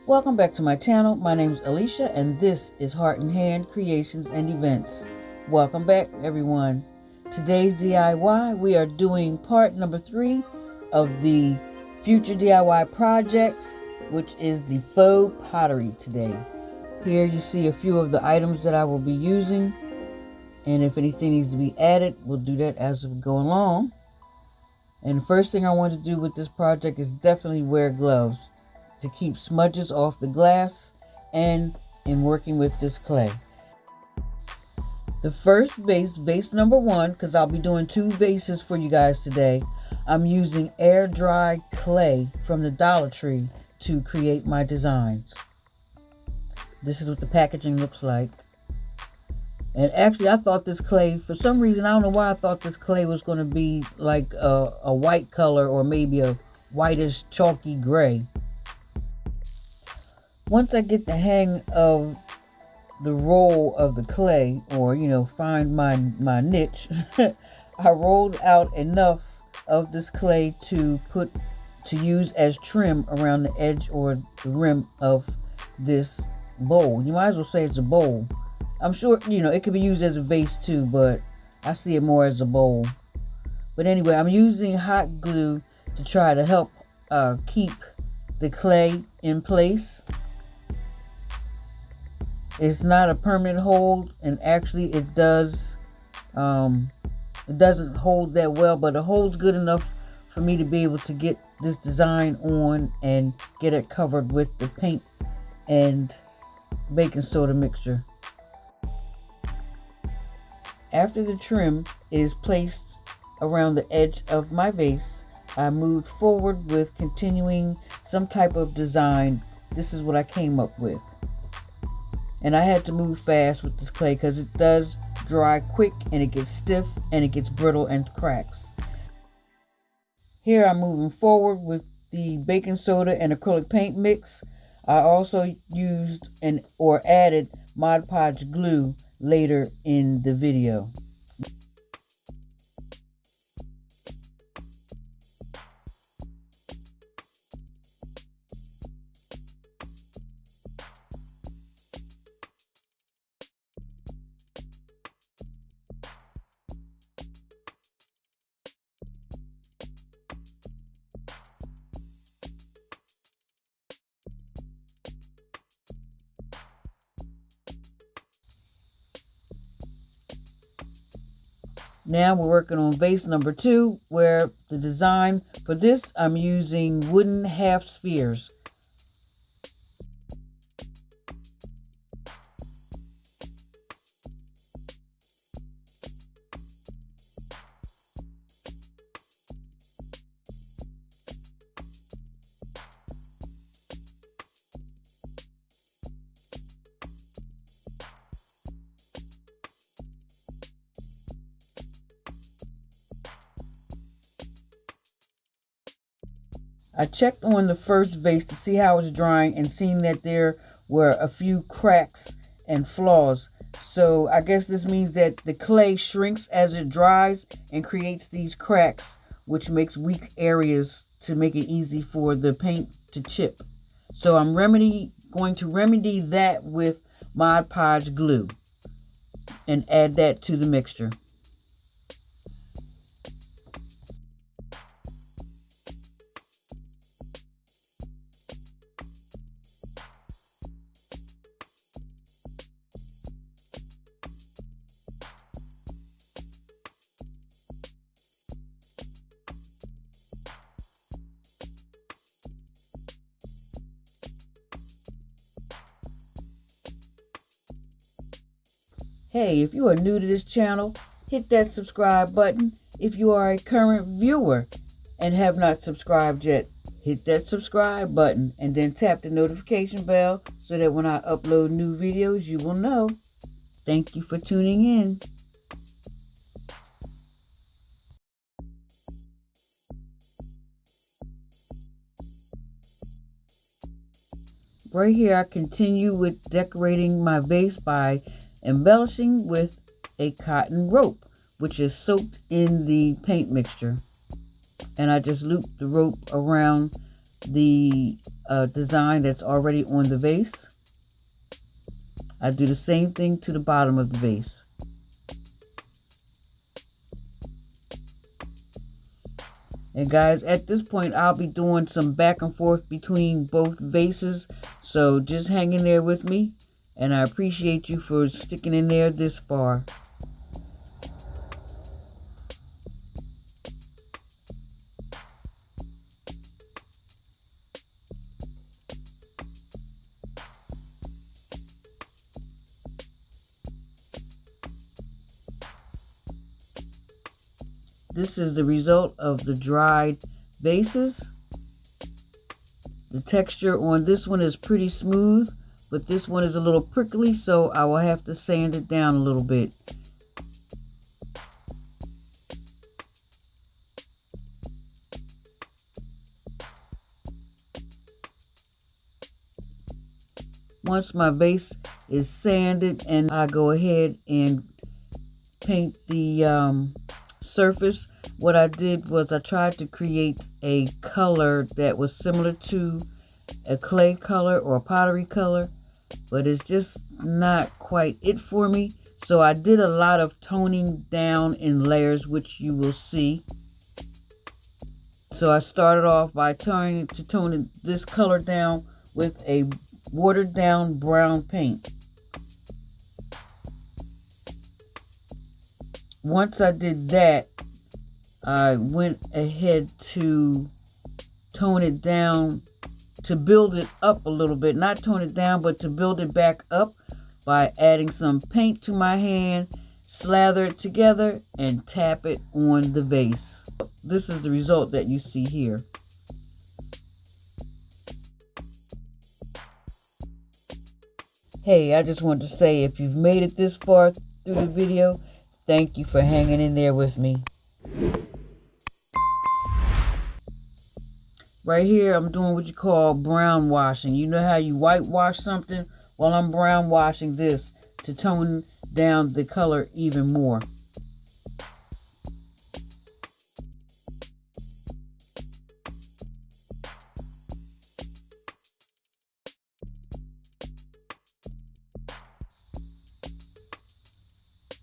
Welcome back to my channel. My name is Alicia and this is Heart and Hand Creations and Events. Welcome back everyone. Today's DIY, we are doing part number 3 of the future DIY projects, which is the faux pottery today. Here you see a few of the items that I will be using, and if anything needs to be added, we'll do that as we go along. And the first thing I want to do with this project is definitely wear gloves to keep smudges off the glass and in working with this clay. The first vase, vase number 1, because I'll be doing 2 vases for you guys today, I'm using air dry clay from the Dollar Tree to create my designs. This is what the packaging looks like. And actually I thought this clay, for some reason, I don't know why I thought this clay was going to be like a white color or maybe a whitish chalky gray. Once I get the hang of the roll of the clay, or find my niche, I rolled out enough of this clay to use as trim around the edge or the rim of this bowl. You might as well say it's a bowl. I'm sure, it could be used as a vase too, but I see it more as a bowl. But anyway, I'm using hot glue to try to help keep the clay in place. It's not a permanent hold, and actually it doesn't hold that well, but it holds good enough for me to be able to get this design on and get it covered with the paint and baking soda mixture. After the trim is placed around the edge of my vase, I moved forward with continuing some type of design. This is what I came up with. And I had to move fast with this clay because it does dry quick and it gets stiff and it gets brittle and cracks. Here I'm moving forward with the baking soda and acrylic paint mix. I also used or added Mod Podge glue later in the video. Now we're working on vase number 2, where the design for this, I'm using wooden half spheres. I checked on the first vase to see how it's drying and seen that there were a few cracks and flaws. So I guess this means that the clay shrinks as it dries and creates these cracks, which makes weak areas to make it easy for the paint to chip. So I'm going to remedy that with Mod Podge glue and add that to the mixture. Hey, if you are new to this channel, hit that subscribe button. If you are a current viewer and have not subscribed yet, hit that subscribe button and then tap the notification bell so that when I upload new videos, you will know. Thank you for tuning in. Right here, I continue with decorating my vase by embellishing with a cotton rope, which is soaked in the paint mixture. And I just loop the rope around the design that's already on the vase. I do the same thing to the bottom of the vase. And guys, at this point, I'll be doing some back and forth between both vases. So just hang in there with me. And I appreciate you for sticking in there this far. This is the result of the dried vases. The texture on this one is pretty smooth, but this one is a little prickly, so I will have to sand it down a little bit. Once my vase is sanded, and I go ahead and paint the surface, what I did was I tried to create a color that was similar to a clay color or a pottery color, but it's just not quite it for me. So I did a lot of toning down in layers, which you will see. So I started off by toning this color down with a watered down brown paint. Once I did that, I went ahead to tone it down to build it up a little bit. Not tone it down, but to build it back up by adding some paint to my hand, slather it together, and tap it on the vase. This is the result that you see here. Hey, I just wanted to say, if you've made it this far through the video, thank you for hanging in there with me. Right here, I'm doing what you call brown washing. You know how you whitewash something? Well, I'm brown washing this to tone down the color even more.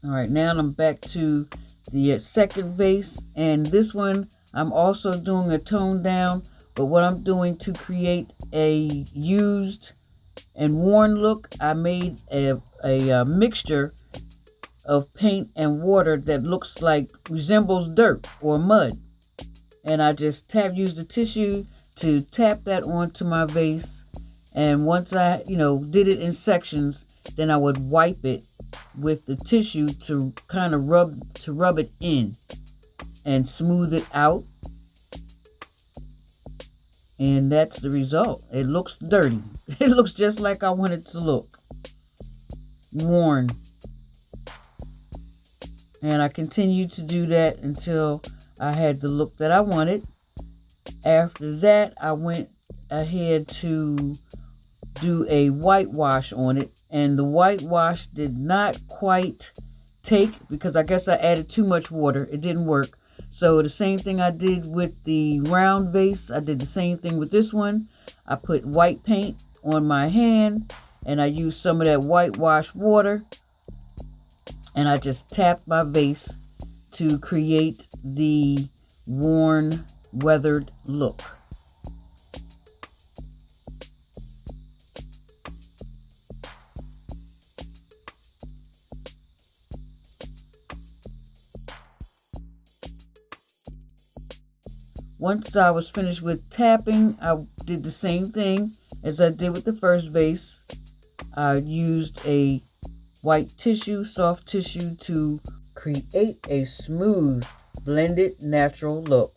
All right, now I'm back to the second vase, and this one I'm also doing a tone down, but what I'm doing to create a used and worn look, I made a mixture of paint and water that resembles dirt or mud, and I just used a tissue to tap that onto my vase. And once I did it in sections, then I would wipe it with the tissue to kind of rub it in and smooth it out. And that's the result. It looks dirty. It looks just like I want it to look. Worn. And I continued to do that until I had the look that I wanted. After that, I went ahead to do a whitewash on it, and the whitewash did not quite take because I guess I added too much water. It didn't work. So the same thing I did with the round vase, I did the same thing with this one. I put white paint on my hand, and I used some of that whitewash water, and I just tapped my vase to create the worn, weathered look. Once I was finished with tapping, I did the same thing as I did with the first vase. I used a white tissue, soft tissue, to create a smooth, blended, natural look.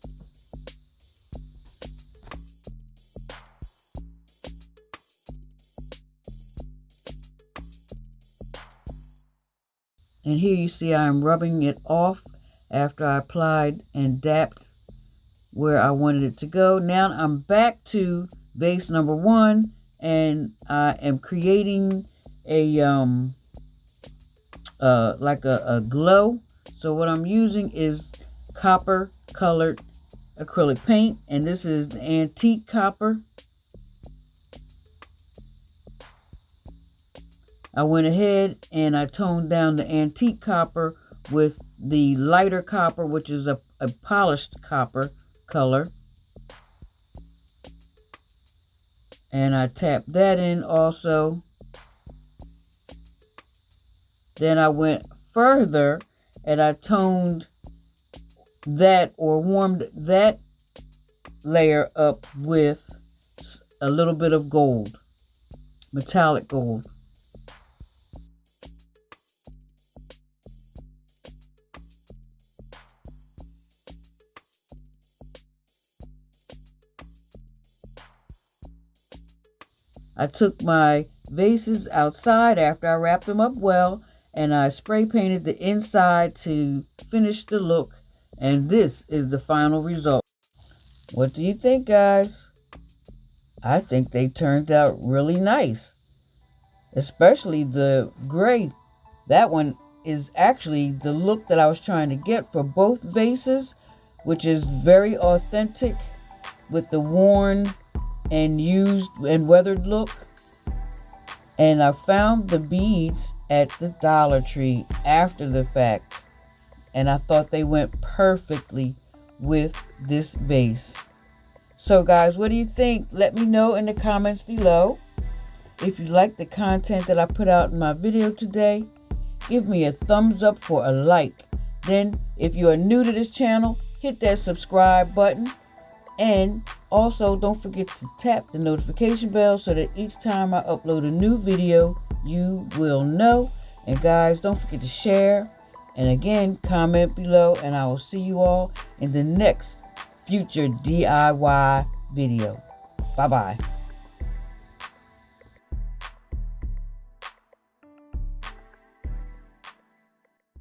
And here you see I'm rubbing it off after I applied and dapped where I wanted it to go. Now I'm back to vase number 1, and I am creating a like a glow. So what I'm using is copper colored acrylic paint, and this is the antique copper. I went ahead and I toned down the antique copper with the lighter copper, which is a polished copper color. And I tapped that in also. Then I went further and I toned that, or warmed that layer up with a little bit of gold, metallic gold. I took my vases outside after I wrapped them up well, and I spray painted the inside to finish the look, and this is the final result. What do you think, guys? I think they turned out really nice, especially the gray. That one is actually the look that I was trying to get for both vases, which is very authentic with the worn and used and weathered look. And I found the beads at the Dollar Tree after the fact, and I thought they went perfectly with this vase. So guys, what do you think? Let me know in the comments below. If you like the content that I put out in my video today, give me a thumbs up for a like. Then if you are new to this channel, hit that subscribe button. And also don't forget to tap the notification bell so that each time I upload a new video, you will know. And guys, don't forget to share. And again, comment below, and I will see you all in the next future DIY video. Bye-bye.